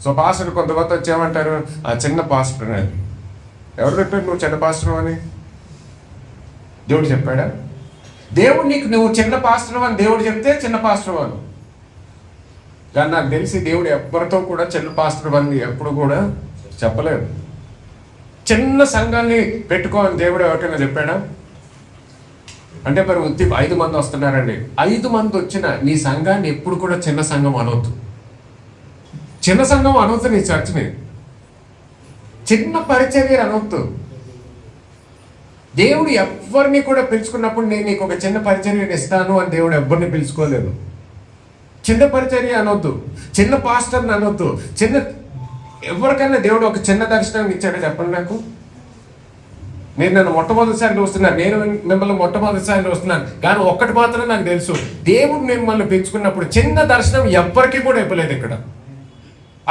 So pastor కొంతమంది వచ్చేమంటారు, ఆ చిన్న పాస్టర్ అని. ఎవరు చెప్పారు నువ్వు చిన్న పాస్టర్ అని? దేవుడు చెప్పాడా? దేవుడు నీకు నువ్వు చిన్న పాస్టర్ అని దేవుడు చెప్తే చిన్న పాస్టర్ అని. కానీ నాకు తెలిసి దేవుడు ఎవరితో కూడా చిన్న పాస్టర్ అని ఎప్పుడు కూడా చెప్పలేదు. చిన్న సంఘాన్ని పెట్టుకోని దేవుడు ఎవరికైనా చెప్పాడా? అంటే మరి 5 మంది వస్తున్నారండి, 5 మంది వచ్చిన నీ సంఘాన్ని ఎప్పుడు కూడా చిన్న సంఘం అనవద్దు. చిన్న సంఘం అనవద్దు, నీ చర్చ్ని చిన్న పరిచర్య అనవద్దు. దేవుడు ఎవరిని కూడా పిలుచుకున్నప్పుడు నేను నీకు ఒక చిన్న పరిచర్యను ఇస్తాను అని దేవుడు ఎవరిని పిలుచుకోలేదు. చిన్న పరిచర్య అనొద్దు, చిన్న పాస్టర్ని అనొద్దు. ఎవరికైనా దేవుడు ఒక చిన్న దర్శనం ఇచ్చాడో చెప్పండి నాకు. నేను నన్ను మొట్టమొదటిసారి చూస్తున్నాను, నేను మిమ్మల్ని మొట్టమొదటిసారి చూస్తున్నాను. కానీ ఒక్కటి మాత్రం నాకు తెలుసు, దేవుడు మిమ్మల్ని పెంచుకున్నప్పుడు చిన్న దర్శనం ఎవ్వరికీ కూడా ఇవ్వలేదు ఇక్కడ.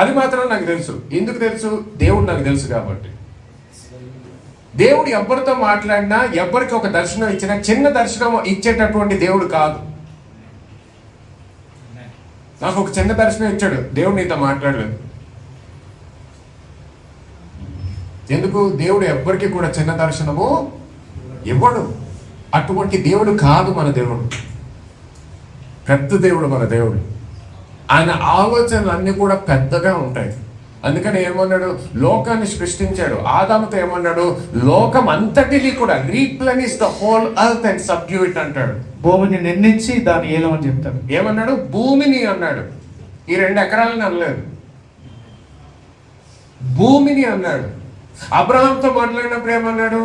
అది మాత్రం నాకు తెలుసు. ఎందుకు తెలుసు? దేవుడు నాకు తెలుసు కాబట్టి. దేవుడు ఎవరితో మాట్లాడినా, ఎవరికి ఒక దర్శనం ఇచ్చినా చిన్న దర్శనం ఇచ్చేటటువంటి దేవుడు కాదు. నాకు ఒక చిన్న దర్శనం ఇచ్చాడు, దేవుడు నీతో మాట్లాడలేదు. ఎందుకు? దేవుడు ఎవ్వరికి కూడా చిన్న దర్శనము ఇవ్వడు. అటువంటి దేవుడు కాదు మన దేవుడు. పెద్ద దేవుడు మన దేవుడు. ఆయన ఆలోచనలు అన్నీ కూడా పెద్దగా ఉంటాయి. అందుకని ఏమన్నాడు? లోకాన్ని సృష్టించాడు. ఆదాముతో ఏమన్నాడు? లోకం అంతటిని కూడా replenish the whole earth and subdue it అంటాడు. భూమిని నిర్మించి దాన్ని ఏలమని చెప్తాడు. ఏమన్నాడు? భూమిని అన్నాడు. ఈ 2 ఎకరాలని అనలేదు, భూమిని అన్నాడు. అబ్రహాంతో మాట్లాడినప్పుడు ఏమన్నాడు?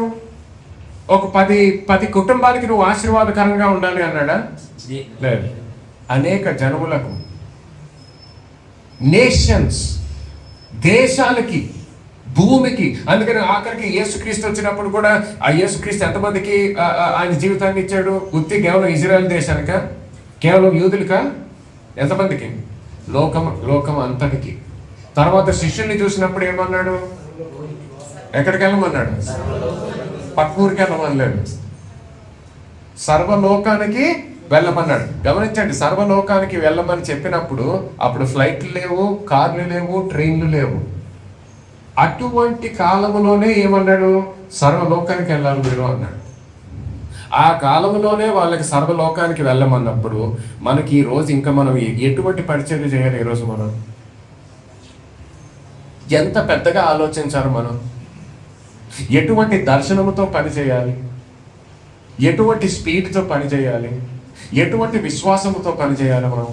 ఒక 10 కుటుంబాలకి నువ్వు ఆశీర్వాదకరంగా ఉండాలి అన్నాడా? లేదు. అనేక జనములకు, నేషన్స్, దేశాలకి, భూమికి. అందుకని ఆఖరికి యేసుక్రీస్తు వచ్చినప్పుడు కూడా ఆ యేసుక్రీస్తు ఎంతమందికి ఆయన జీవితాన్ని ఇచ్చాడు? ఉత్తి కేవలం ఇజ్రాయెల్ దేశానిక? కేవలం యూదులకా? ఎంతమందికి? లోకం అంతటికి. తర్వాత శిష్యుల్ని చూసినప్పుడు ఏమన్నాడు? ఎక్కడికి వెళ్ళమన్నాడు? పక్కూరికి వెళ్ళమనలేదు, సర్వలోకానికి వెళ్ళమన్నాడు. గమనించండి, సర్వలోకానికి వెళ్ళమని చెప్పినప్పుడు అప్పుడు ఫ్లైట్లు లేవు, కార్లు లేవు, ట్రైన్లు లేవు. అటువంటి కాలంలోనే ఏమన్నాడు? సర్వలోకానికి వెళ్ళాలి మీరు అన్నాడు. ఆ కాలంలోనే వాళ్ళకి సర్వలోకానికి వెళ్ళమన్నప్పుడు మనకి ఈ రోజు ఇంకా మనం ఎటువంటి పరిచర్య చేయాలి? ఈరోజు మనం ఎంత పెద్దగా ఆలోచించారు, మనం ఎటువంటి దర్శనముతో పని చేయాలి, ఎటువంటి స్పీడ్తో పని చేయాలి, ఎటువంటి విశ్వాసముతో పని చేయాలి మనం.